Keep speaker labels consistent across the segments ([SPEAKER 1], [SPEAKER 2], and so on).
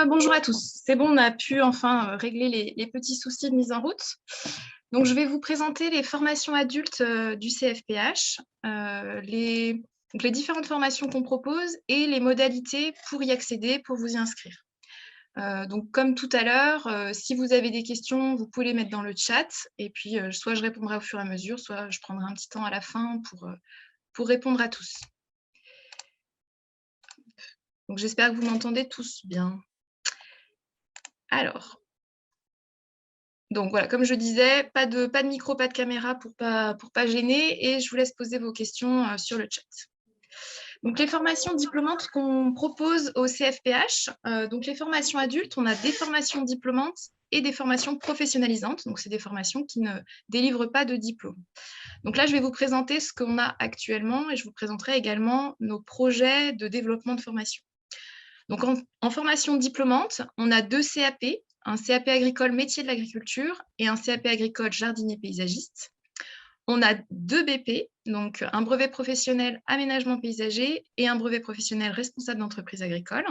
[SPEAKER 1] Bonjour à tous. C'est bon, on a pu enfin régler les petits soucis de mise en route. Donc, je vais vous présenter les formations adultes du CFPH, donc les différentes formations qu'on propose et les modalités pour y accéder, pour vous y inscrire. Donc, comme tout à l'heure, si vous avez des questions, vous pouvez les mettre dans le chat et puis soit je répondrai au fur et à mesure, soit je prendrai un petit temps à la fin pour répondre à tous. Donc, j'espère que vous m'entendez tous bien. Alors, donc voilà, comme je disais, pas de micro, pas de caméra pour pas gêner, et je vous laisse poser vos questions sur le chat. Donc les formations diplômantes qu'on propose au CFPH, donc les formations adultes, on a des formations diplômantes et des formations professionnalisantes, donc c'est des formations qui ne délivrent pas de diplôme. Donc là, je vais vous présenter ce qu'on a actuellement et je vous présenterai également nos projets de développement de formation. Donc en formation diplômante, on a 2 CAP, un CAP agricole métier de l'agriculture et un CAP agricole jardinier paysagiste. On a 2 BP, donc un brevet professionnel aménagement paysager et un brevet professionnel responsable d'entreprise agricole.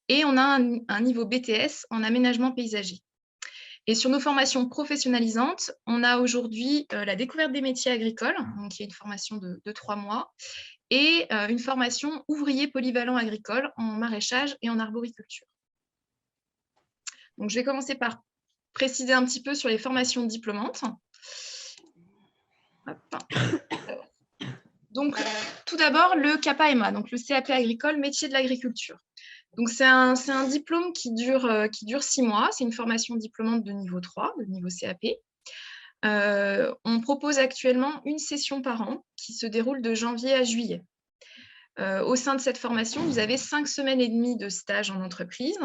[SPEAKER 1] Et on a un niveau BTS en aménagement paysager. Et sur nos formations professionnalisantes, on a aujourd'hui la découverte des métiers agricoles, donc qui est une formation de 3 mois, et une formation ouvrier polyvalent agricole en maraîchage et en arboriculture. Donc, je vais commencer par préciser un petit peu sur les formations diplômantes. Donc, tout d'abord, le CAPA-EMA, donc le CAP agricole métier de l'agriculture. Donc, c'est un diplôme qui dure 6 mois. C'est une formation diplômante de niveau 3, de niveau CAP. On propose actuellement une session par an qui se déroule de janvier à juillet. Au sein de cette formation, vous avez 5 semaines et demie de stage en entreprise.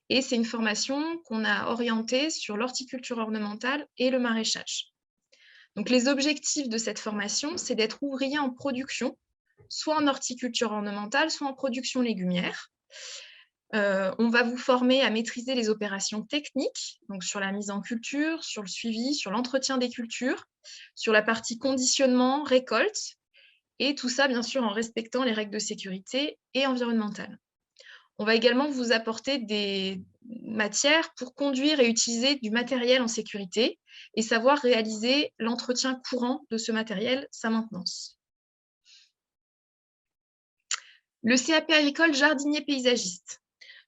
[SPEAKER 1] Et c'est une formation qu'on a orientée sur l'horticulture ornementale et le maraîchage. Donc, les objectifs de cette formation, c'est d'être ouvrier en production, soit en horticulture ornementale, soit en production légumière. On va vous former à maîtriser les opérations techniques, donc sur la mise en culture, sur le suivi, sur l'entretien des cultures, sur la partie conditionnement, récolte, et tout ça, bien sûr, en respectant les règles de sécurité et environnementales. On va également vous apporter des matières pour conduire et utiliser du matériel en sécurité et savoir réaliser l'entretien courant de ce matériel, sa maintenance. Le CAP agricole jardinier paysagiste.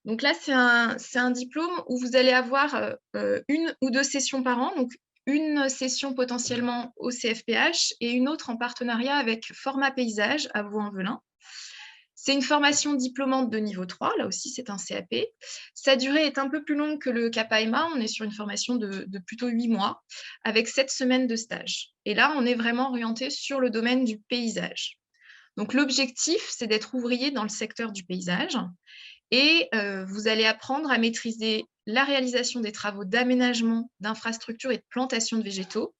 [SPEAKER 1] Donc là, c'est un diplôme où vous allez avoir 1 ou 2 sessions par an, donc une session potentiellement au CFPH et une autre en partenariat avec Format Paysage à Vaux-en-Velin. C'est une formation diplômante de niveau 3, là aussi c'est un CAP. Sa durée est un peu plus longue que le CAPA-EMA, on est sur une formation de plutôt 8 mois, avec 7 semaines de stage. Et là, on est vraiment orienté sur le domaine du paysage. Donc l'objectif, c'est d'être ouvrier dans le secteur du paysage, et vous allez apprendre à maîtriser la réalisation des travaux d'aménagement, d'infrastructures et de plantation de végétaux,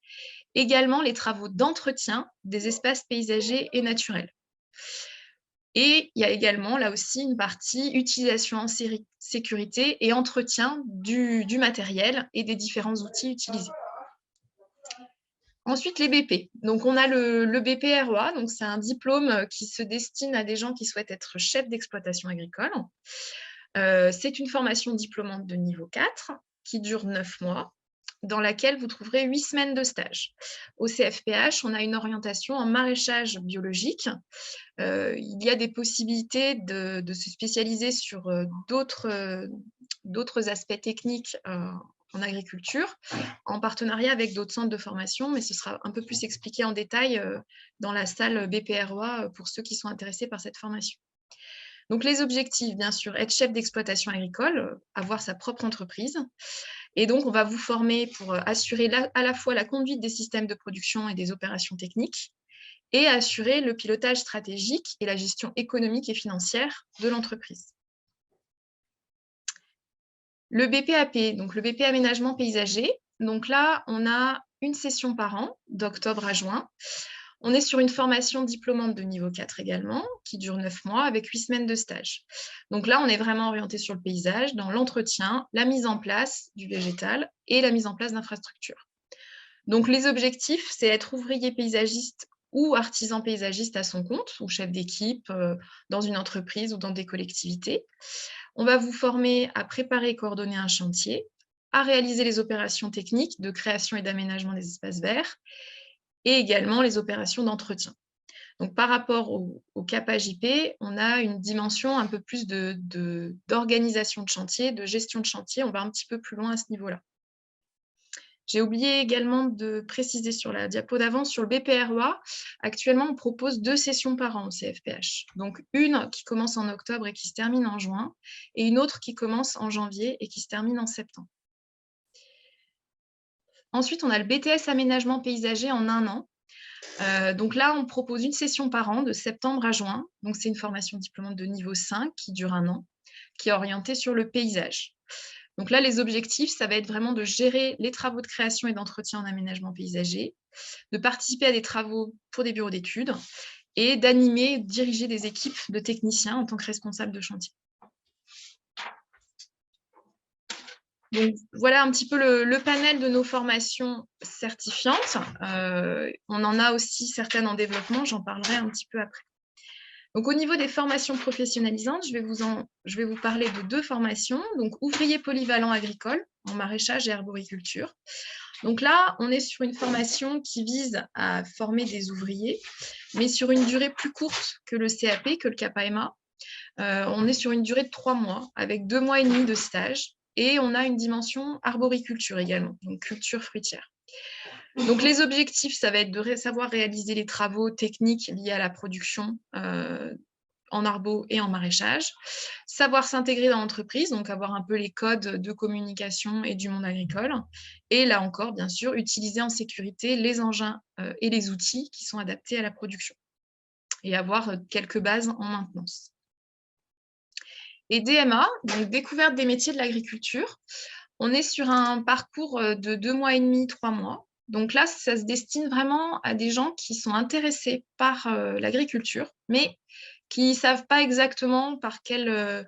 [SPEAKER 1] également les travaux d'entretien des espaces paysagers et naturels. Et il y a également, là aussi, une partie utilisation en sécurité et entretien du matériel et des différents outils utilisés. Ensuite, les BP. Donc, on a le BP-REA, donc c'est un diplôme qui se destine à des gens qui souhaitent être chefs d'exploitation agricole. C'est une formation diplômante de niveau 4 qui dure 9 mois, dans laquelle vous trouverez 8 semaines de stage. Au CFPH, on a une orientation en maraîchage biologique. Il y a des possibilités de se spécialiser sur d'autres aspects techniques en agriculture, en partenariat avec d'autres centres de formation, mais ce sera un peu plus expliqué en détail dans la salle BP-REA pour ceux qui sont intéressés par cette formation. Donc, les objectifs, bien sûr, être chef d'exploitation agricole, avoir sa propre entreprise. Et donc, on va vous former pour assurer à la fois la conduite des systèmes de production et des opérations techniques et assurer le pilotage stratégique et la gestion économique et financière de l'entreprise. Le BPAP, donc le BP aménagement paysager. Donc là, on a une session par an, d'octobre à juin. On est sur une formation diplômante de niveau 4 également, qui dure 9 mois avec 8 semaines de stage. Donc là, on est vraiment orienté sur le paysage, dans l'entretien, la mise en place du végétal et la mise en place d'infrastructures. Donc les objectifs, c'est être ouvrier paysagiste ou artisan paysagiste à son compte, ou chef d'équipe dans une entreprise ou dans des collectivités. On va vous former à préparer et coordonner un chantier, à réaliser les opérations techniques de création et d'aménagement des espaces verts, et également les opérations d'entretien. Donc, par rapport au CAPA JP, on a une dimension un peu plus d'organisation de chantier, de gestion de chantier. On va un petit peu plus loin à ce niveau-là. J'ai oublié également de préciser sur la diapo d'avant, sur le BPREA, actuellement, on propose 2 sessions par an au CFPH. Donc, une qui commence en octobre et qui se termine en juin, et une autre qui commence en janvier et qui se termine en septembre. Ensuite, on a le BTS Aménagement Paysager en 1 an. Donc là, on propose une session par an de septembre à juin. Donc, c'est une formation diplômante de niveau 5 qui dure 1 an, qui est orientée sur le paysage. Donc là, les objectifs, ça va être vraiment de gérer les travaux de création et d'entretien en aménagement paysager, de participer à des travaux pour des bureaux d'études et d'animer, diriger des équipes de techniciens en tant que responsable de chantier. Donc, voilà un petit peu le panel de nos formations certifiantes. On en a aussi certaines en développement, j'en parlerai un petit peu après. Donc, au niveau des formations professionnalisantes, je vais vous parler de 2 formations. Donc, ouvrier polyvalent agricole en maraîchage et arboriculture. Donc là, on est sur une formation qui vise à former des ouvriers, mais sur une durée plus courte que le CAP, que le CAPA-EMA. On est sur une durée de 3 mois, avec 2 mois et demi de stage. Et on a une dimension arboriculture également, donc culture fruitière. Donc, les objectifs, ça va être de savoir réaliser les travaux techniques liés à la production en arbo et en maraîchage, savoir s'intégrer dans l'entreprise, donc avoir un peu les codes de communication et du monde agricole, et là encore, bien sûr, utiliser en sécurité les engins et les outils qui sont adaptés à la production, et avoir quelques bases en maintenance. Et DMA, donc découverte des métiers de l'agriculture, on est sur un parcours de 2 mois et demi, 3 mois. Donc là, ça se destine vraiment à des gens qui sont intéressés par l'agriculture, mais qui ne savent pas exactement par quelle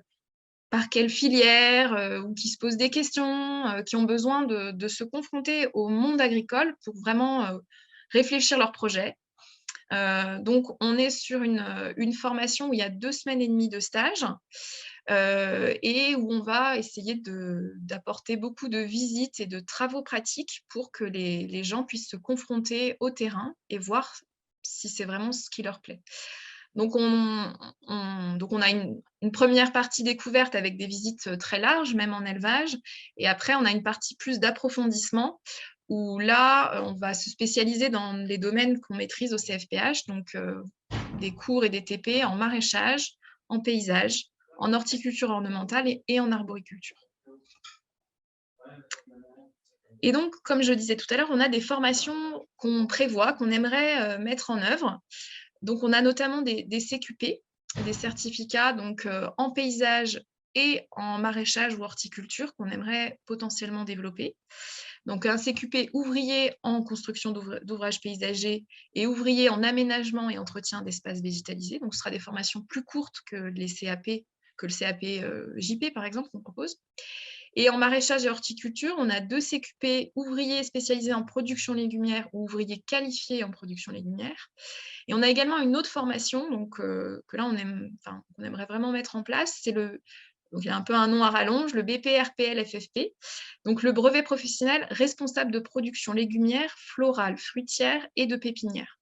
[SPEAKER 1] filière, ou qui se posent des questions, qui ont besoin de se confronter au monde agricole pour vraiment réfléchir leur projet. Donc, on est sur une formation où il y a 2 semaines et demie de stage, et où on va essayer d'apporter beaucoup de visites et de travaux pratiques pour que les gens puissent se confronter au terrain et voir si c'est vraiment ce qui leur plaît. Donc, on a une première partie découverte avec des visites très larges, même en élevage, et après, on a une partie plus d'approfondissement où là, on va se spécialiser dans les domaines qu'on maîtrise au CFPH, donc des cours et des TP en maraîchage, en paysage, en horticulture ornementale et en arboriculture. Et donc, comme je disais tout à l'heure, on a des formations qu'on prévoit, qu'on aimerait mettre en œuvre. Donc, on a notamment des CQP, des certificats donc, en paysage et en maraîchage ou horticulture qu'on aimerait potentiellement développer. Donc, un CQP ouvrier en construction d'ouvrages paysagers et ouvrier en aménagement et entretien d'espaces végétalisés. Donc, ce sera des formations plus courtes que le CAP JP, par exemple, qu'on propose. Et en maraîchage et horticulture, on a 2 CQP ouvriers spécialisés en production légumière ou ouvriers qualifiés en production légumière. Et on a également une autre formation donc, que là, on aimerait vraiment mettre en place. C'est donc, il y a un peu un nom à rallonge, le BPRPL-FFP, donc le brevet professionnel responsable de production légumière, florale, fruitière et de pépinière.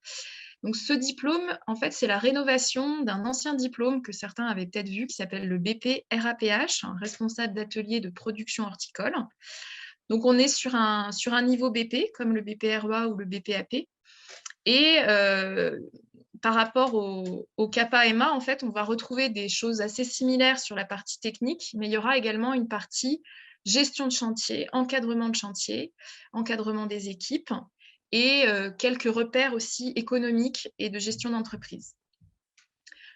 [SPEAKER 1] Donc, ce diplôme, en fait, c'est la rénovation d'un ancien diplôme que certains avaient peut-être vu, qui s'appelle le BP-RAPH, responsable d'atelier de production horticole. Donc, on est sur un niveau BP, comme le BPREA ou le BPAP. Et par rapport au CAPA-EMA, en fait, on va retrouver des choses assez similaires sur la partie technique, mais il y aura également une partie gestion de chantier, encadrement de chantier, encadrement des équipes et quelques repères aussi économiques et de gestion d'entreprise.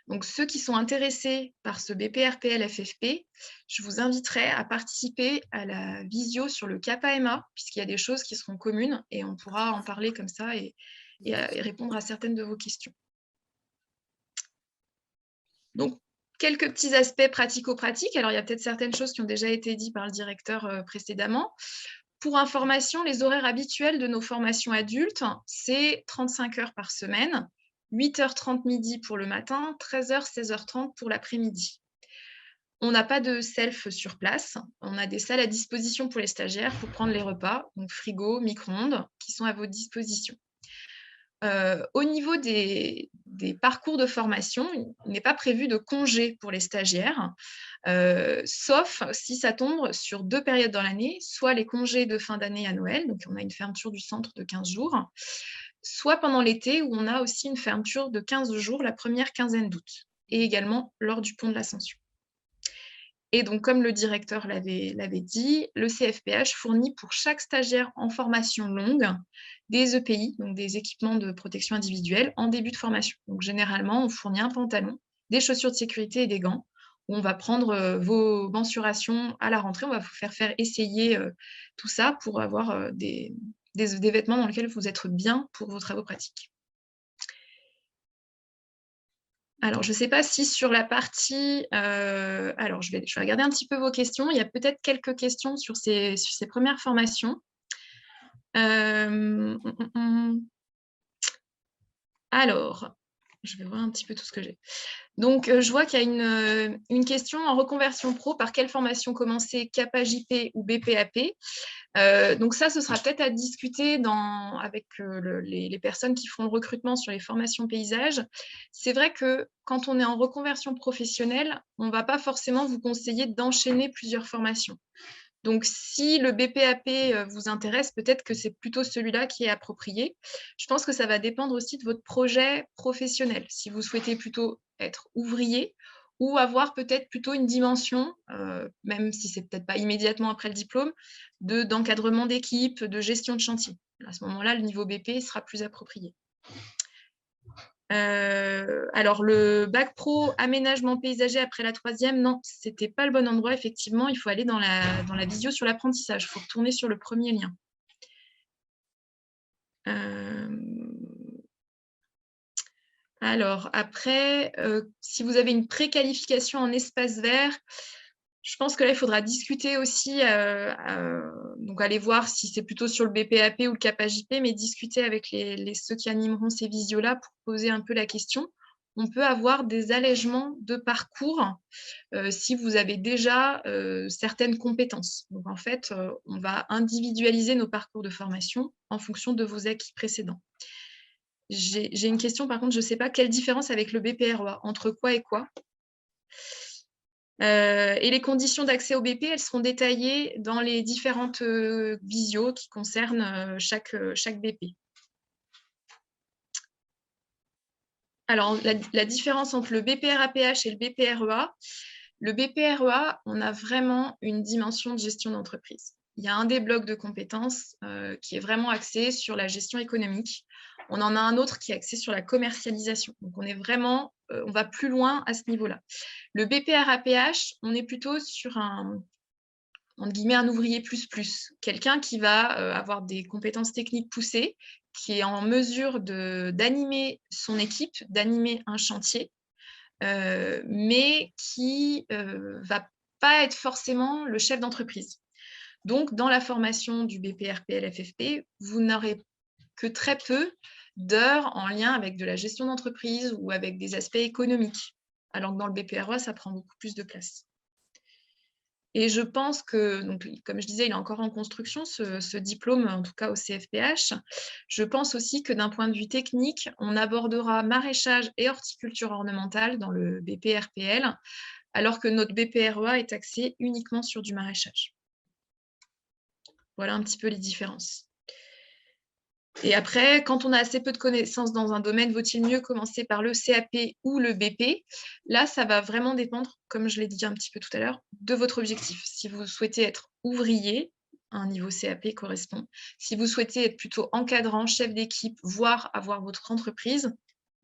[SPEAKER 1] Donc, ceux qui sont intéressés par ce BPRPL-FFP, je vous inviterai à participer à la visio sur le CAPA-EMA, puisqu'il y a des choses qui seront communes et on pourra en parler comme ça et répondre à certaines de vos questions. Donc, quelques petits aspects pratico-pratiques. Alors, il y a peut-être certaines choses qui ont déjà été dites par le directeur précédemment. Pour information, les horaires habituels de nos formations adultes, c'est 35 heures par semaine, 8h30 midi pour le matin, 13h, 16h30 pour l'après-midi. On n'a pas de self sur place. On a des salles à disposition pour les stagiaires pour prendre les repas, donc frigo, micro-ondes, qui sont à votre disposition. Au niveau des parcours de formation, il n'est pas prévu de congé pour les stagiaires, sauf si ça tombe sur 2 périodes dans l'année, soit les congés de fin d'année à Noël, donc on a une fermeture du centre de 15 jours, soit pendant l'été où on a aussi une fermeture de 15 jours la première quinzaine d'août, et également lors du pont de l'Ascension. Et donc, comme le directeur l'avait dit, le CFPH fournit pour chaque stagiaire en formation longue des EPI, donc des équipements de protection individuelle, en début de formation. Donc, généralement, on fournit un pantalon, des chaussures de sécurité et des gants, où on va prendre vos mensurations à la rentrée. On va vous faire essayer tout ça pour avoir des vêtements dans lesquels vous êtes bien pour vos travaux pratiques. Alors, je ne sais pas si sur la partie... alors, je vais regarder un petit peu vos questions. Il y a peut-être quelques questions sur ces premières formations. Alors, je vais voir un petit peu tout ce que j'ai. Donc, je vois qu'il y a une question en reconversion pro. Par quelle formation commencer, CAPA JP ou BPAP? Donc ça, ce sera peut-être à discuter avec les personnes qui font le recrutement sur les formations paysages. C'est vrai que quand on est en reconversion professionnelle, on ne va pas forcément vous conseiller d'enchaîner plusieurs formations. Donc, si le BPAP vous intéresse, peut-être que c'est plutôt celui-là qui est approprié. Je pense que ça va dépendre aussi de votre projet professionnel. Si vous souhaitez plutôt être ouvrier ou avoir peut-être plutôt une dimension, même si ce n'est peut-être pas immédiatement après le diplôme, d'encadrement d'équipe, de gestion de chantier. À ce moment-là, le niveau BP sera plus approprié. Alors, le bac pro aménagement paysager après la 3e, non, ce n'était pas le bon endroit. Effectivement, il faut aller dans la visio sur l'apprentissage. Il faut retourner sur le premier lien. Alors, après, si vous avez une préqualification en espace vert, je pense que là, il faudra discuter aussi, donc aller voir si c'est plutôt sur le BPAP ou le CAPA-JP, mais discuter avec ceux qui animeront ces visios-là pour poser un peu la question. On peut avoir des allègements de parcours si vous avez déjà certaines compétences. Donc, en fait, on va individualiser nos parcours de formation en fonction de vos acquis précédents. J'ai une question, par contre, je ne sais pas quelle différence avec le BPROA, entre quoi et quoi? Et les conditions d'accès au BP, elles seront détaillées dans les différentes visios qui concernent chaque BP. Alors, la différence entre le BPRAPH et le BPREA, on a vraiment une dimension de gestion d'entreprise. Il y a un des blocs de compétences qui est vraiment axé sur la gestion économique. On en a un autre qui est axé sur la commercialisation. Donc, on est vraiment, on va plus loin à ce niveau-là. Le BPRAPH, on est plutôt sur entre guillemets, un ouvrier plus, quelqu'un qui va avoir des compétences techniques poussées, qui est en mesure d'animer son équipe, d'animer un chantier, mais qui ne va pas être forcément le chef d'entreprise. Donc, dans la formation du BPRPL-FFP, vous n'aurez que très peu d'heures en lien avec de la gestion d'entreprise ou avec des aspects économiques, alors que dans le BPROA, ça prend beaucoup plus de place. Et je pense que, donc, comme je disais, il est encore en construction, ce diplôme, en tout cas au CFPH. Je pense aussi que d'un point de vue technique, on abordera maraîchage et horticulture ornementale dans le BPRPL, alors que notre BPREA est axé uniquement sur du maraîchage. Voilà un petit peu les différences. Et après, quand on a assez peu de connaissances dans un domaine, vaut-il mieux commencer par le CAP ou le BP? Là, ça va vraiment dépendre, comme je l'ai dit un petit peu tout à l'heure, de votre objectif. Si vous souhaitez être ouvrier, un niveau CAP correspond. Si vous souhaitez être plutôt encadrant, chef d'équipe, voire avoir votre entreprise,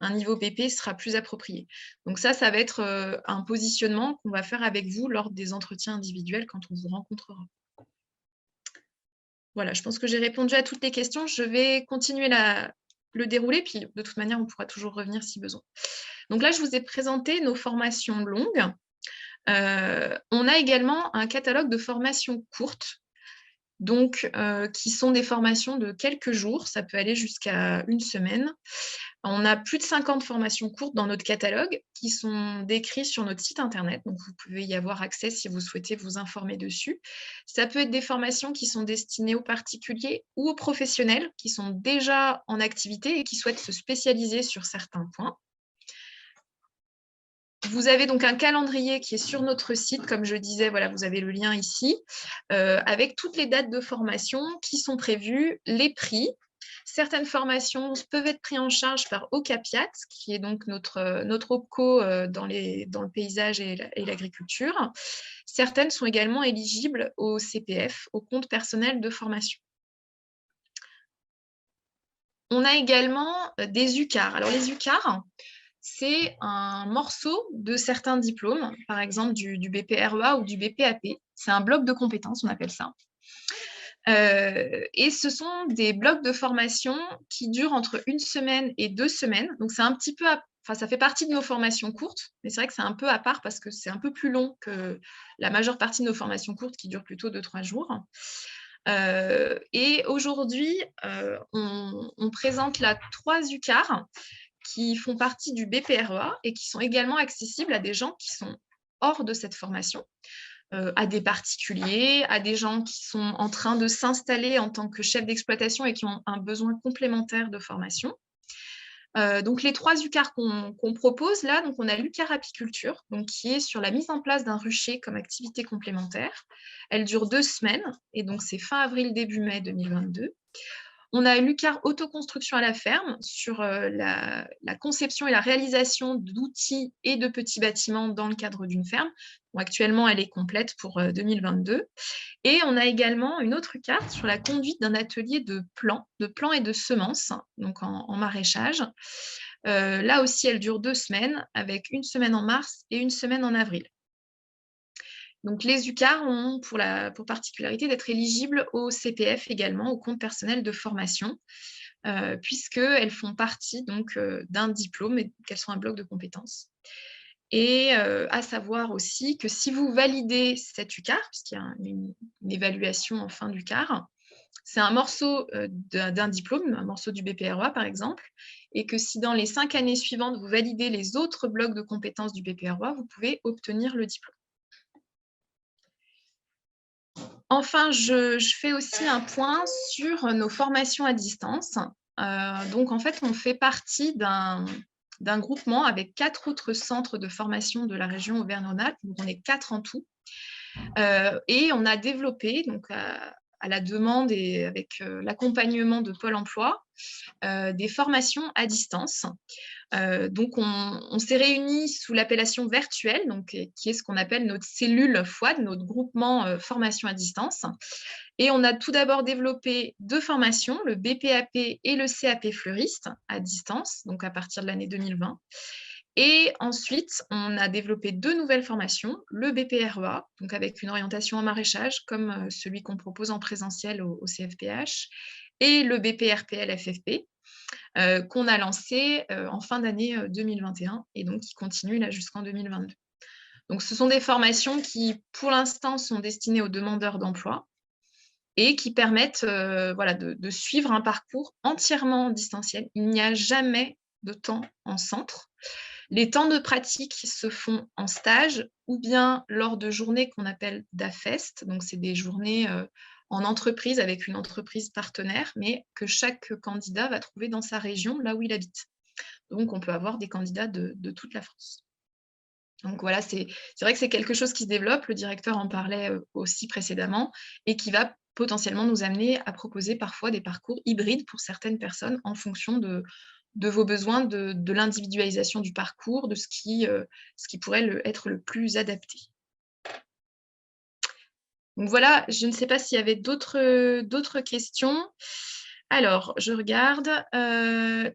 [SPEAKER 1] un niveau BP sera plus approprié. Donc ça va être un positionnement qu'on va faire avec vous lors des entretiens individuels quand on vous rencontrera. Voilà, je pense que j'ai répondu à toutes les questions. Je vais continuer le déroulé, puis de toute manière, on pourra toujours revenir si besoin. Donc là, je vous ai présenté nos formations longues. On a également un catalogue de formations courtes donc qui sont des formations de quelques jours, ça peut aller jusqu'à une semaine. On a plus de 50 formations courtes dans notre catalogue qui sont décrites sur notre site internet, donc vous pouvez y avoir accès si vous souhaitez vous informer dessus. Ça peut être des formations qui sont destinées aux particuliers ou aux professionnels qui sont déjà en activité et qui souhaitent se spécialiser sur certains points. Vous avez donc un calendrier qui est sur notre site, comme je disais, voilà, vous avez le lien ici, avec toutes les dates de formation qui sont prévues, les prix. Certaines formations peuvent être prises en charge par Ocapiat, qui est donc notre OPCO dans le paysage et l'agriculture. Certaines sont également éligibles au CPF, au compte personnel de formation. On a également des UCAR. Alors les UCAR, c'est un morceau de certains diplômes, par exemple du BPREA ou du BPAP. C'est un bloc de compétences, on appelle ça. Et ce sont des blocs de formation qui durent entre 1 semaine et 2 semaines. Donc, c'est un petit peu, ça fait partie de nos formations courtes, mais c'est vrai que c'est un peu à part parce que c'est un peu plus long que la majeure partie de nos formations courtes qui durent plutôt 2-3 jours. Et aujourd'hui, on présente là 3 UCAR qui font partie du BPREA et qui sont également accessibles à des gens qui sont hors de cette formation, à des particuliers, à des gens qui sont en train de s'installer en tant que chef d'exploitation et qui ont un besoin complémentaire de formation. Donc les 3 UCAR qu'on propose là, donc on a l'UCAR apiculture, donc qui est sur la mise en place d'un rucher comme activité complémentaire. Elle dure 2 semaines et donc c'est fin avril, début mai 2022. On a l'UCAR autoconstruction à la ferme sur la conception et la réalisation d'outils et de petits bâtiments dans le cadre d'une ferme. Bon, actuellement, elle est complète pour 2022. Et on a également une autre carte sur la conduite d'un atelier de plants et de semences, donc en maraîchage. Là aussi, elle dure 2 semaines, avec 1 semaine en mars et 1 semaine en avril. Donc, les UCAR ont pour particularité d'être éligibles au CPF également, au compte personnel de formation, puisqu'elles font partie d'un diplôme et qu'elles sont un bloc de compétences. Et à savoir aussi que si vous validez cette UCAR, puisqu'il y a une évaluation en fin d'UCAR, c'est un morceau d'un diplôme, un morceau du BPREA par exemple, et que si dans les 5 années suivantes, vous validez les autres blocs de compétences du BPREA, vous pouvez obtenir le diplôme. Enfin, je fais aussi un point sur nos formations à distance. Donc, en fait, on fait partie d'un groupement avec 4 autres centres de formation de la région Auvergne-Rhône-Alpes. Donc, on est 4 en tout. Et on a développé, donc à la demande et avec l'accompagnement de Pôle emploi, des formations à distance. Donc, on s'est réunis sous l'appellation virtuelle, donc, qui est ce qu'on appelle notre cellule FOAD, notre groupement formation à distance. Et on a tout d'abord développé 2 formations, le BPAP et le CAP fleuriste à distance, donc à partir de l'année 2020. Et ensuite, on a développé 2 nouvelles formations, le BPREA, donc avec une orientation en maraîchage, comme celui qu'on propose en présentiel au CFPH, et le BPRPL FFP, qu'on a lancé en fin d'année 2021 et donc qui continue là jusqu'en 2022. Donc, ce sont des formations qui, pour l'instant, sont destinées aux demandeurs d'emploi et qui permettent de suivre un parcours entièrement en distanciel. Il n'y a jamais de temps en centre. Les temps de pratique se font en stage ou bien lors de journées qu'on appelle DAFEST. Donc, c'est des journées en entreprise avec une entreprise partenaire, mais que chaque candidat va trouver dans sa région, là où il habite. Donc, on peut avoir des candidats de toute la France. Donc voilà, c'est vrai que c'est quelque chose qui se développe, le directeur en parlait aussi précédemment, et qui va potentiellement nous amener à proposer parfois des parcours hybrides pour certaines personnes en fonction de vos besoins, de l'individualisation du parcours, de ce qui pourrait être le plus adapté. Donc voilà, je ne sais pas s'il y avait d'autres questions. Alors, je regarde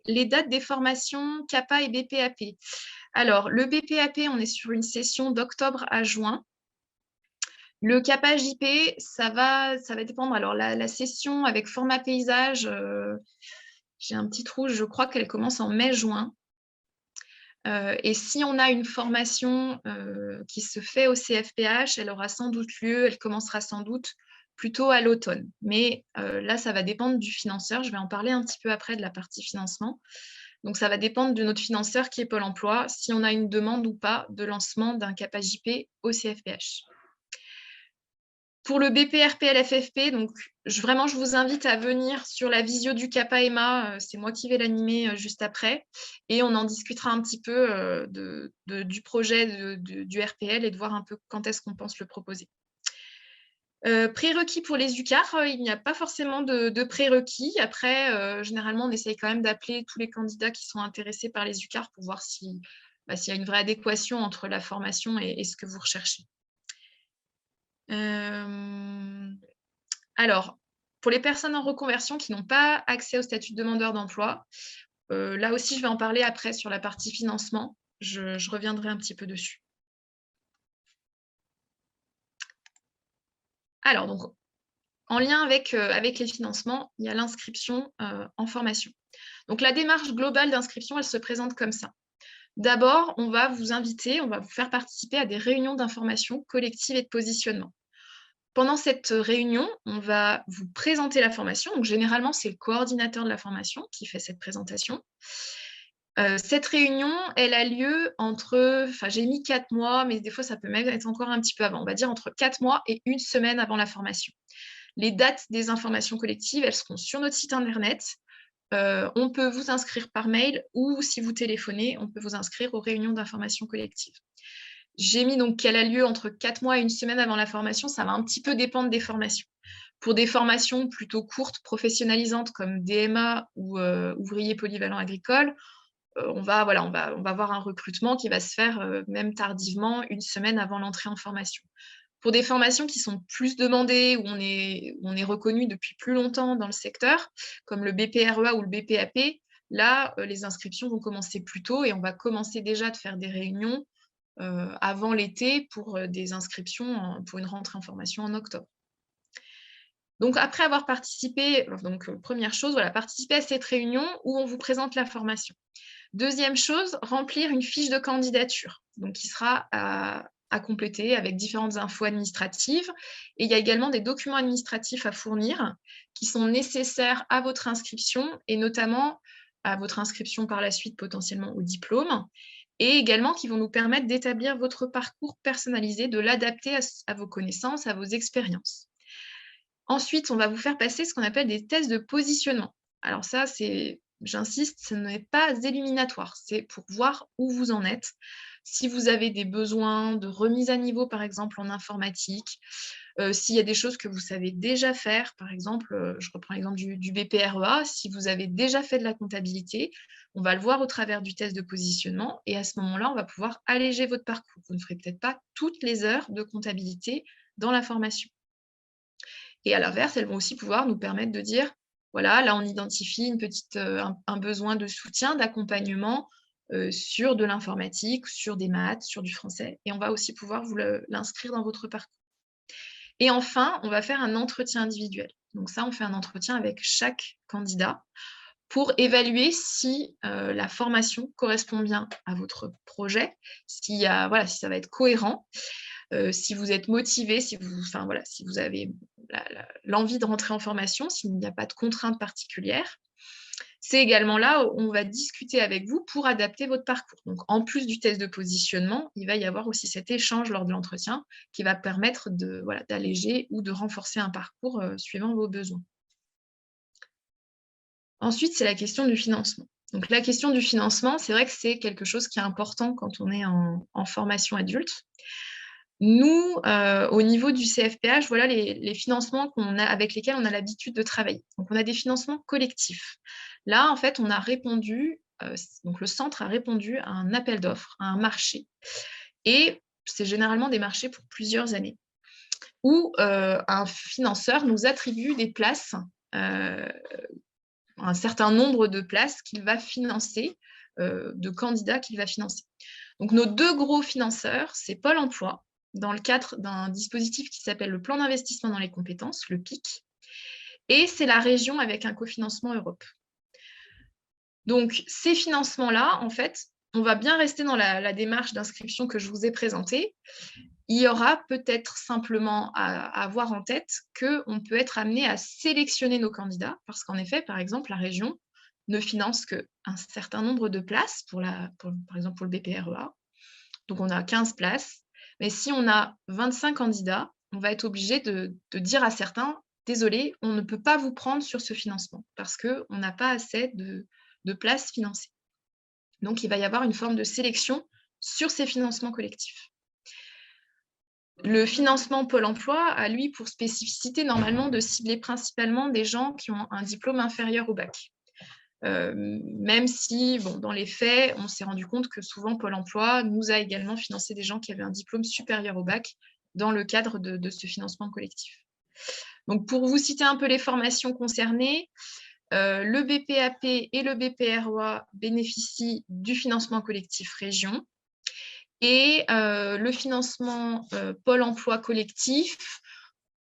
[SPEAKER 1] les dates des formations CAPA et BPAP. Alors, le BPAP, on est sur une session d'octobre à juin. Le CAPA JP, ça va dépendre. Alors, la session avec format paysage, j'ai un petit trou, je crois qu'elle commence en mai-juin. Et si on a une formation qui se fait au CFPH, elle aura sans doute lieu, elle commencera sans doute plutôt à l'automne. Mais là, ça va dépendre du financeur. Je vais en parler un petit peu après de la partie financement. Donc, ça va dépendre de notre financeur qui est Pôle emploi, si on a une demande ou pas de lancement d'un CAPA JP au CFPH. Pour le BPRP-LFFP, donc vraiment, je vous invite à venir sur la visio du CAPA EMA. C'est moi qui vais l'animer juste après. Et on en discutera un petit peu du projet du RPL et de voir un peu quand est-ce qu'on pense le proposer. Prérequis pour les UCAR, il n'y a pas forcément de prérequis. Après, généralement, on essaye quand même d'appeler tous les candidats qui sont intéressés par les UCAR pour voir s'il y a une vraie adéquation entre la formation et ce que vous recherchez. Alors, pour les personnes en reconversion qui n'ont pas accès au statut de demandeur d'emploi, là aussi, je vais en parler après sur la partie financement. Je reviendrai un petit peu dessus. Alors, donc, en lien avec les financements, il y a l'inscription en formation. Donc, la démarche globale d'inscription, elle se présente comme ça. D'abord, on va vous inviter, on va vous faire participer à des réunions d'information collective et de positionnement. Pendant cette réunion, on va vous présenter la formation. Donc, généralement, c'est le coordinateur de la formation qui fait cette présentation. Cette réunion, elle a lieu j'ai mis 4 mois, mais des fois, ça peut même être encore un petit peu avant. On va dire entre 4 mois et 1 semaine avant la formation. Les dates des informations collectives, elles seront sur notre site internet. On peut vous inscrire par mail ou si vous téléphonez, on peut vous inscrire aux réunions d'information collective. J'ai mis donc qu'elle a lieu entre 4 mois et 1 semaine avant la formation. Ça va un petit peu dépendre des formations. Pour des formations plutôt courtes, professionnalisantes comme DMA ou ouvrier polyvalent agricole, on va avoir un recrutement qui va se faire même tardivement, 1 semaine avant l'entrée en formation. Pour des formations qui sont plus demandées, où on est reconnu depuis plus longtemps dans le secteur, comme le BPREA ou le BPAP, là, les inscriptions vont commencer plus tôt et on va commencer déjà de faire des réunions avant l'été pour des inscriptions pour une rentrée en formation en octobre. Donc, après avoir participé, première chose, participer à cette réunion où on vous présente la formation. Deuxième chose, remplir une fiche de candidature, donc qui sera à compléter avec différentes infos administratives. Et il y a également des documents administratifs à fournir qui sont nécessaires à votre inscription et notamment à votre inscription par la suite potentiellement au diplôme et également qui vont nous permettre d'établir votre parcours personnalisé, de l'adapter à vos connaissances, à vos expériences. Ensuite, on va vous faire passer ce qu'on appelle des tests de positionnement. Alors ça, j'insiste, ce n'est pas éliminatoire, c'est pour voir où vous en êtes. Si vous avez des besoins de remise à niveau, par exemple en informatique, s'il y a des choses que vous savez déjà faire, par exemple, je reprends l'exemple du BPREA, si vous avez déjà fait de la comptabilité, on va le voir au travers du test de positionnement et à ce moment-là, on va pouvoir alléger votre parcours. Vous ne ferez peut-être pas toutes les heures de comptabilité dans la formation. Et à l'inverse, elles vont aussi pouvoir nous permettre de dire, voilà, là, on identifie un besoin de soutien, d'accompagnement sur de l'informatique, sur des maths, sur du français. Et on va aussi pouvoir vous l'inscrire dans votre parcours. Et enfin, on va faire un entretien individuel. Donc ça, on fait un entretien avec chaque candidat pour évaluer si la formation correspond bien à votre projet, si ça va être cohérent, si vous êtes motivé, si vous avez l'envie de rentrer en formation, s'il n'y a pas de contraintes particulières. C'est également là où on va discuter avec vous pour adapter votre parcours. Donc, en plus du test de positionnement, il va y avoir aussi cet échange lors de l'entretien qui va permettre d'alléger ou de renforcer un parcours suivant vos besoins. Ensuite, c'est la question du financement. Donc, la question du financement, c'est vrai que c'est quelque chose qui est important quand on est en formation adulte. Nous, au niveau du CFPH, voilà les financements avec lesquels on a l'habitude de travailler. Donc, on a des financements collectifs. Là, en fait, on a répondu, donc le centre a répondu à un appel d'offres, à un marché. Et c'est généralement des marchés pour plusieurs années, où un financeur nous attribue des places, un certain nombre de places qu'il va financer, de candidats qu'il va financer. Donc, nos 2 gros financeurs, c'est Pôle emploi, dans le cadre d'un dispositif qui s'appelle le plan d'investissement dans les compétences, le PIC, et c'est la région avec un cofinancement Europe. Donc, ces financements-là, en fait, on va bien rester dans la démarche d'inscription que je vous ai présentée. il y aura peut-être simplement à avoir en tête qu'on peut être amené à sélectionner nos candidats parce qu'en effet, par exemple, la région ne finance qu'un certain nombre de places par exemple pour le BPREA. Donc, on a 15 places. Mais si on a 25 candidats, on va être obligé de dire à certains, désolé, on ne peut pas vous prendre sur ce financement parce qu'on n'a pas assez de places financées. Donc, il va y avoir une forme de sélection sur ces financements collectifs. Le financement Pôle emploi a, lui, pour spécificité, normalement, de cibler principalement des gens qui ont un diplôme inférieur au bac. Même si, bon, dans les faits, on s'est rendu compte que souvent, Pôle emploi nous a également financé des gens qui avaient un diplôme supérieur au bac dans le cadre de ce financement collectif. Donc, pour vous citer un peu les formations concernées, le BPAP et le BPROA bénéficient du financement collectif région. Et le financement Pôle emploi collectif,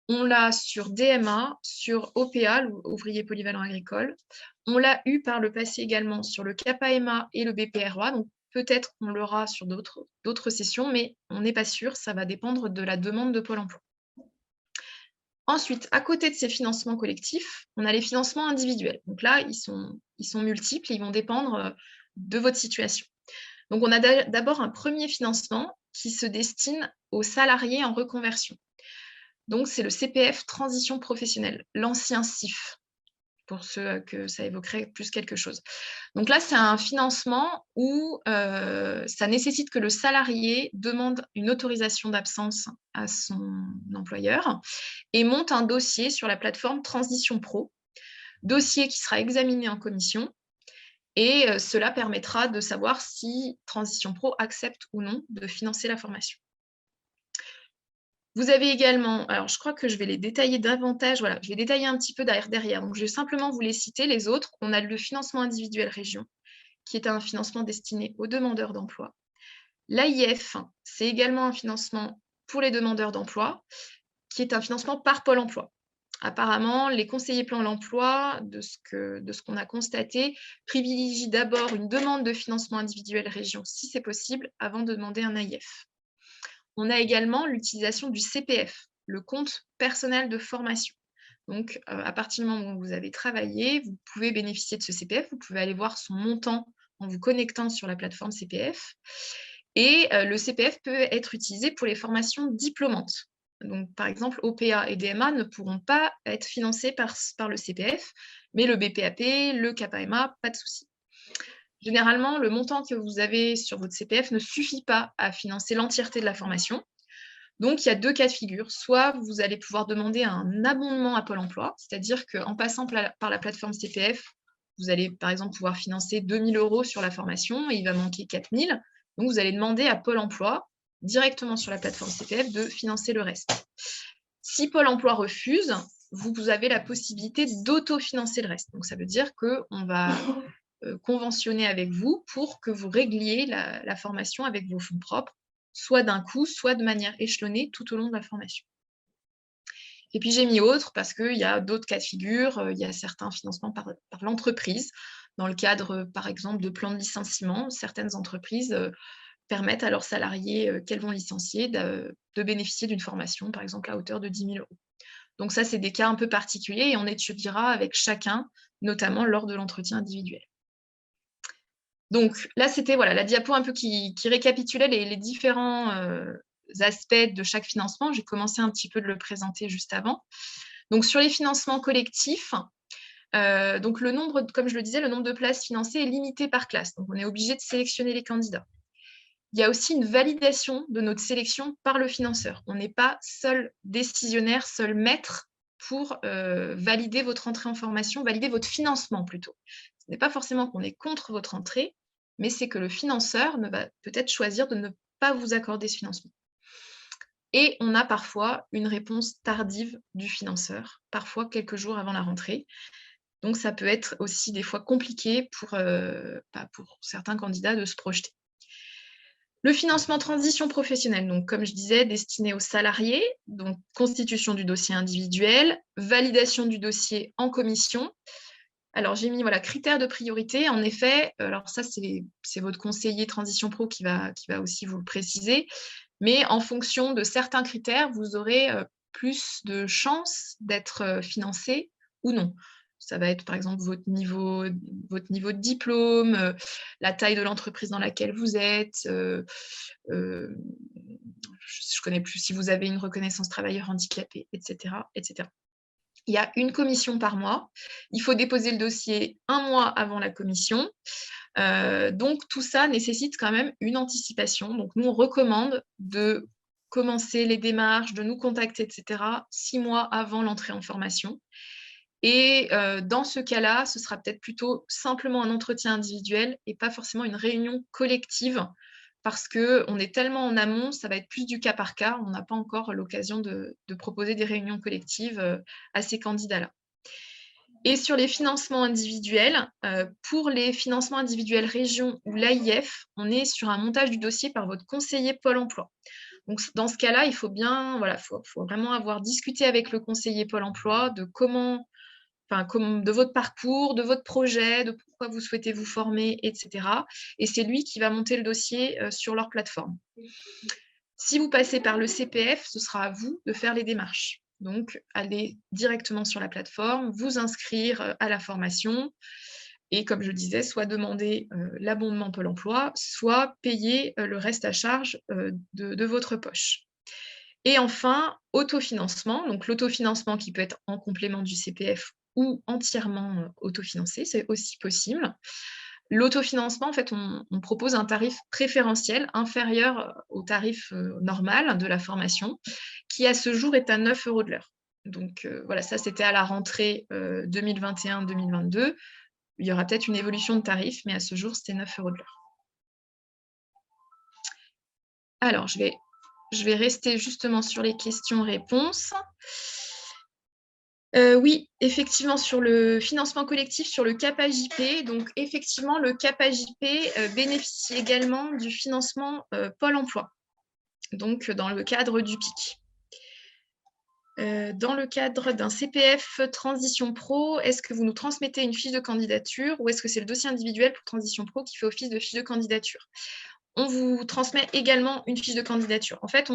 [SPEAKER 1] on l'a sur DMA, sur OPA, ouvrier polyvalent agricole. On l'a eu par le passé également sur le CAPA-EMA et le BPROA. Donc peut-être qu'on l'aura sur d'autres sessions, mais on n'est pas sûr. Ça va dépendre de la demande de Pôle emploi. Ensuite, à côté de ces financements collectifs, on a les financements individuels. Donc là, ils sont multiples et ils vont dépendre de votre situation. Donc, on a d'abord un premier financement qui se destine aux salariés en reconversion. Donc, c'est le CPF Transition Professionnelle, l'ancien CIF, pour ceux que ça évoquerait plus quelque chose. Donc là, c'est un financement où ça nécessite que le salarié demande une autorisation d'absence à son employeur et monte un dossier sur la plateforme Transition Pro, dossier qui sera examiné en commission. Et cela permettra de savoir si Transition Pro accepte ou non de financer la formation. Vous avez également, alors je crois que je vais les détailler davantage, voilà, je vais détailler un petit peu derrière. Donc je vais simplement vous les citer, les autres. On a le financement individuel région, qui est un financement destiné aux demandeurs d'emploi. L'AIF, c'est également un financement pour les demandeurs d'emploi, qui est un financement par Pôle emploi. Apparemment, les conseillers plan l'emploi, de ce qu'on a constaté, privilégient d'abord une demande de financement individuel région, si c'est possible, avant de demander un AIF. On a également l'utilisation du CPF, le compte personnel de formation. Donc, à partir du moment où vous avez travaillé, vous pouvez bénéficier de ce CPF, vous pouvez aller voir son montant en vous connectant sur la plateforme CPF. Et le CPF peut être utilisé pour les formations diplômantes. Donc, par exemple, OPA et DMA ne pourront pas être financés par le CPF, mais le BPAP, le CAPA-EMA, pas de souci. Généralement, le montant que vous avez sur votre CPF ne suffit pas à financer l'entièreté de la formation. Donc, il y a deux cas de figure. Soit vous allez pouvoir demander un abondement à Pôle emploi, c'est-à-dire qu'en passant par la plateforme CPF, vous allez par exemple pouvoir financer 2 000 € sur la formation et il va manquer 4 000. Donc, vous allez demander à Pôle emploi, directement sur la plateforme CPF, de financer le reste. Si Pôle emploi refuse, vous avez la possibilité d'autofinancer le reste. Donc, ça veut dire qu'on va conventionner avec vous pour que vous régliez la formation avec vos fonds propres, soit d'un coup, soit de manière échelonnée tout au long de la formation. Et puis j'ai mis autre parce qu'il y a d'autres cas de figure, il y a certains financements par l'entreprise. Dans le cadre, par exemple, de plans de licenciement, certaines entreprises permettent à leurs salariés qu'elles vont licencier de bénéficier d'une formation, par exemple à hauteur de 10 000 €. Donc ça, c'est des cas un peu particuliers et on étudiera avec chacun, notamment lors de l'entretien individuel. Donc là, c'était voilà, la diapo un peu qui récapitulait les différents aspects de chaque financement. J'ai commencé un petit peu de le présenter juste avant. Donc sur les financements collectifs, donc comme je le disais, le nombre de places financées est limité par classe. Donc on est obligé de sélectionner les candidats. Il y a aussi une validation de notre sélection par le financeur. On n'est pas seul décisionnaire, seul maître pour valider votre entrée en formation, valider votre financement plutôt. Ce n'est pas forcément qu'on est contre votre entrée, mais c'est que le financeur va peut-être choisir de ne pas vous accorder ce financement. Et on a parfois une réponse tardive du financeur, parfois quelques jours avant la rentrée. Donc ça peut être aussi des fois compliqué pour certains candidats de se projeter. Le financement transition professionnelle, donc comme je disais, destiné aux salariés, donc constitution du dossier individuel, validation du dossier en commission. Alors j'ai mis critères de priorité. En effet, alors ça c'est votre conseiller transition pro qui va aussi vous le préciser. Mais en fonction de certains critères, vous aurez plus de chances d'être financé ou non. Ça va être par exemple votre niveau de diplôme, la taille de l'entreprise dans laquelle vous êtes, je connais plus si vous avez une reconnaissance travailleur handicapé, etc., etc. Il y a une commission par mois. Il faut déposer le dossier 1 mois avant la commission. Donc tout ça nécessite quand même une anticipation. Donc nous, on recommande de commencer les démarches, de nous contacter, etc., 6 mois avant l'entrée en formation. Et dans ce cas-là, ce sera peut-être plutôt simplement un entretien individuel et pas forcément une réunion collective, parce qu'on est tellement en amont, ça va être plus du cas par cas. On n'a pas encore l'occasion de proposer des réunions collectives à ces candidats-là. Et sur les financements individuels, pour les financements individuels région ou l'AIF, on est sur un montage du dossier par votre conseiller Pôle emploi. Donc, dans ce cas-là, il faut bien, voilà, faut vraiment avoir discuté avec le conseiller Pôle emploi de de votre parcours, de votre projet, de pourquoi vous souhaitez vous former, etc. Et c'est lui qui va monter le dossier sur leur plateforme. Si vous passez par le CPF, ce sera à vous de faire les démarches. Donc, allez directement sur la plateforme, vous inscrire à la formation et, comme je le disais, soit demander l'abondement Pôle emploi, soit payer le reste à charge de votre poche. Et enfin, autofinancement. Donc, l'autofinancement qui peut être en complément du CPF ou entièrement autofinancé, c'est aussi possible. L'autofinancement, en fait, on propose un tarif préférentiel inférieur au tarif normal de la formation, qui à ce jour est à 9 € de l'heure. Donc voilà, ça c'était à la rentrée 2021-2022. Il y aura peut-être une évolution de tarif, mais à ce jour, c'était 9 € de l'heure. Alors, je vais rester justement sur les questions-réponses. Oui, effectivement, sur le financement collectif, sur le CAPA-JP, donc effectivement, le CAPA-JP bénéficie également du financement Pôle emploi, donc dans le cadre du PIC. Dans le cadre d'un CPF Transition Pro, est-ce que vous nous transmettez une fiche de candidature ou est-ce que c'est le dossier individuel pour Transition Pro qui fait office de fiche de candidature? On vous transmet également une fiche de candidature. En fait,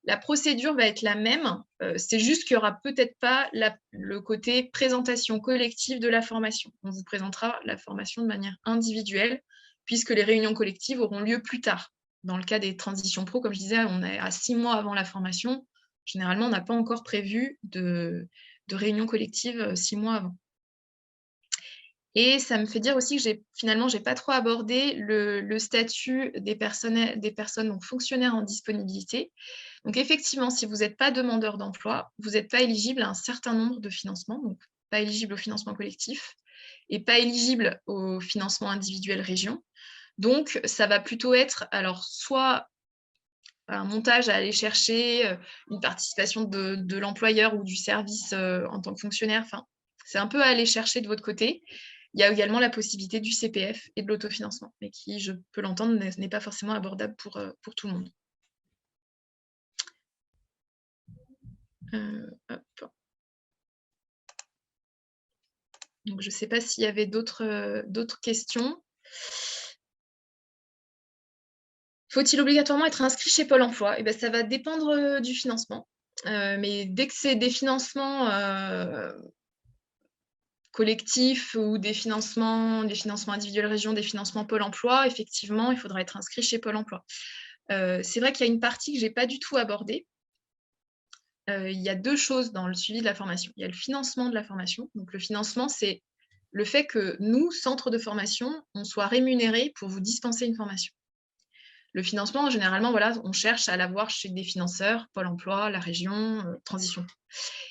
[SPEAKER 1] la procédure va être la même, c'est juste qu'il n'y aura peut-être pas le côté présentation collective de la formation. On vous présentera la formation de manière individuelle, puisque les réunions collectives auront lieu plus tard. Dans le cas des transitions pro, comme je disais, on est à 6 mois avant la formation. Généralement, on n'a pas encore prévu de réunion collective 6 mois avant. Et ça me fait dire aussi que finalement, je n'ai pas trop abordé le statut des personnes donc fonctionnaires en disponibilité. Donc effectivement, si vous n'êtes pas demandeur d'emploi, vous n'êtes pas éligible à un certain nombre de financements, donc pas éligible au financement collectif et pas éligible au financement individuel région. Donc ça va plutôt être alors soit un montage à aller chercher, une participation de l'employeur ou du service en tant que fonctionnaire. Enfin, c'est un peu à aller chercher de votre côté. Il y a également la possibilité du CPF et de l'autofinancement, mais qui, je peux l'entendre, n'est pas forcément abordable pour tout le monde. Hop. Donc, je ne sais pas s'il y avait d'autres questions. Faut-il obligatoirement être inscrit chez Pôle emploi? Eh bien, ça va dépendre du financement. Mais dès que c'est des financements collectifs ou des financements individuels région, des financements Pôle emploi, effectivement, il faudra être inscrit chez Pôle emploi. C'est vrai qu'il y a une partie que je n'ai pas du tout abordée. Il y a 2 choses dans le suivi de la formation. Il y a le financement de la formation. Donc, le financement, c'est le fait que nous, centre de formation, on soit rémunérés pour vous dispenser une formation. Le financement, généralement, voilà, on cherche à l'avoir chez des financeurs, Pôle emploi, la région, Transition.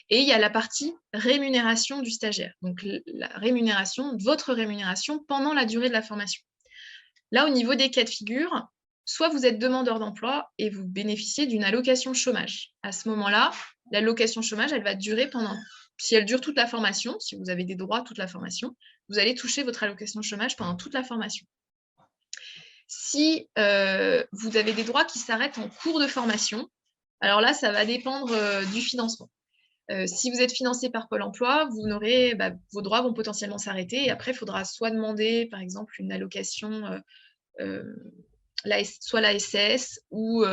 [SPEAKER 1] Et il y a la partie rémunération du stagiaire. Donc, votre rémunération pendant la durée de la formation. Là, au niveau des cas de figure, soit vous êtes demandeur d'emploi et vous bénéficiez d'une allocation chômage. À ce moment-là, l'allocation chômage, elle va durer si elle dure toute la formation, si vous avez des droits toute la formation, vous allez toucher votre allocation chômage pendant toute la formation. Si vous avez des droits qui s'arrêtent en cours de formation, alors là, ça va dépendre du financement. Si vous êtes financé par Pôle emploi, vos droits vont potentiellement s'arrêter et après, il faudra soit demander, par exemple, une allocation soit l'ASS ou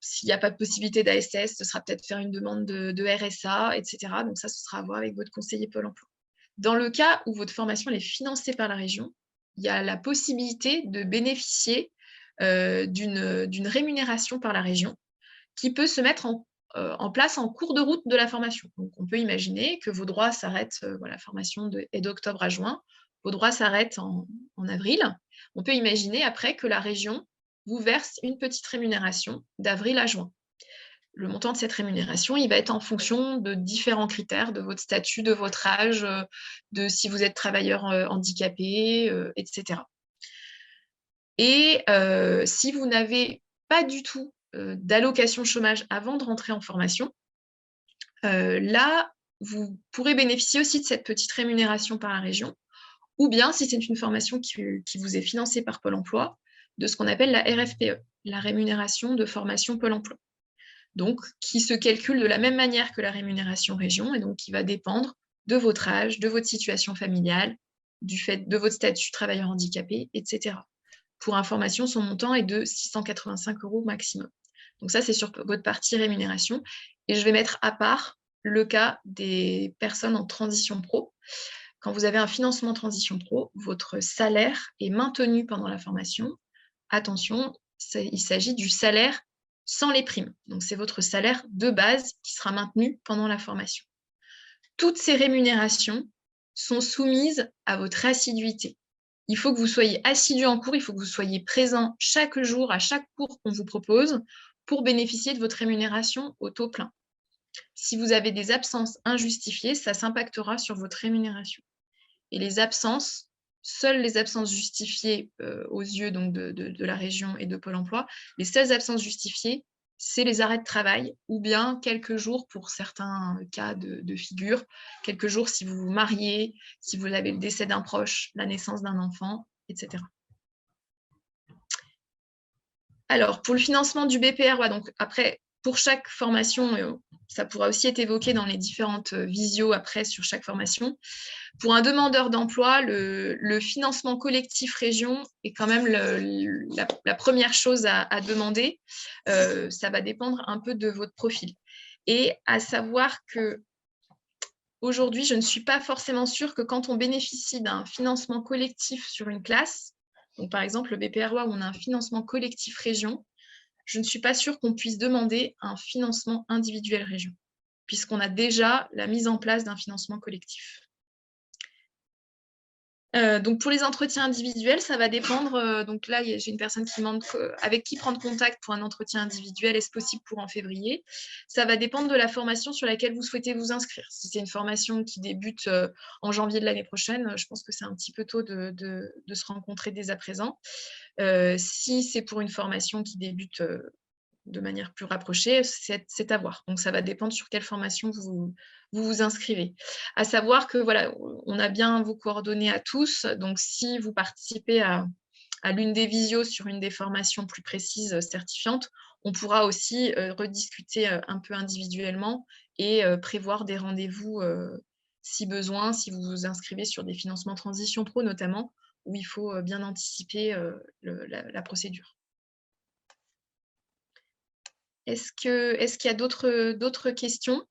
[SPEAKER 1] s'il n'y a pas de possibilité d'ASS, ce sera peut-être faire une demande de RSA, etc. Donc ça, ce sera à voir avec votre conseiller Pôle emploi. Dans le cas où votre formation est financée par la région, il y a la possibilité de bénéficier d'une rémunération par la région qui peut se mettre en place en cours de route de la formation. Donc, on peut imaginer que vos droits s'arrêtent, la formation est d'octobre à juin, vos droits s'arrêtent en avril. On peut imaginer après que la région vous verse une petite rémunération d'avril à juin. Le montant de cette rémunération, il va être en fonction de différents critères, de votre statut, de votre âge, de si vous êtes travailleur handicapé, etc. Et si vous n'avez pas du tout d'allocation chômage avant de rentrer en formation, là, vous pourrez bénéficier aussi de cette petite rémunération par la région, ou bien, si c'est une formation qui vous est financée par Pôle emploi, de ce qu'on appelle la RFPE, la rémunération de formation Pôle emploi. Donc, qui se calcule de la même manière que la rémunération région, et donc qui va dépendre de votre âge, de votre situation familiale, du fait de votre statut travailleur handicapé, etc. Pour information, son montant est de 685 € maximum. Donc ça, c'est sur votre partie rémunération. Et je vais mettre à part le cas des personnes en transition pro. Quand vous avez un financement transition pro, votre salaire est maintenu pendant la formation. Attention, il s'agit du salaire sans les primes. Donc, c'est votre salaire de base qui sera maintenu pendant la formation. Toutes ces rémunérations sont soumises à votre assiduité. Il faut que vous soyez assidu en cours, il faut que vous soyez présent chaque jour, à chaque cours qu'on vous propose, pour bénéficier de votre rémunération au taux plein. Si vous avez des absences injustifiées, ça s'impactera sur votre rémunération. Et les absences, seules les absences justifiées aux yeux donc, de la région et de Pôle emploi, les seules absences justifiées, c'est les arrêts de travail ou bien quelques jours pour certains cas de figure, quelques jours si vous vous mariez, si vous avez le décès d'un proche, la naissance d'un enfant, etc. Alors, pour le financement du BPR, donc après, pour chaque formation, ça pourra aussi être évoqué dans les différentes visios après sur chaque formation. Pour un demandeur d'emploi, le financement collectif région est quand même la première chose à demander. Ça va dépendre un peu de votre profil. Et à savoir que aujourd'hui, je ne suis pas forcément sûre que quand on bénéficie d'un financement collectif sur une classe, donc par exemple le BPROA où on a un financement collectif région, je ne suis pas sûre qu'on puisse demander un financement individuel région, puisqu'on a déjà la mise en place d'un financement collectif. Donc pour les entretiens individuels, ça va dépendre. Donc là, j'ai une personne qui demande avec qui prendre contact pour un entretien individuel. Est-ce possible pour en février? Ça va dépendre de la formation sur laquelle vous souhaitez vous inscrire. Si c'est une formation qui débute en janvier de l'année prochaine, je pense que c'est un petit peu tôt de se rencontrer dès à présent. Si c'est pour une formation qui débute de manière plus rapprochée, c'est à voir. Donc, ça va dépendre sur quelle formation vous inscrivez. À savoir que, voilà, on a bien vos coordonnées à tous. Donc, si vous participez à l'une des visios sur une des formations plus précises certifiantes, on pourra aussi rediscuter un peu individuellement et prévoir des rendez-vous si besoin, si vous vous inscrivez sur des financements transition pro notamment, où il faut bien anticiper la procédure. Est-ce qu'il y a d'autres questions?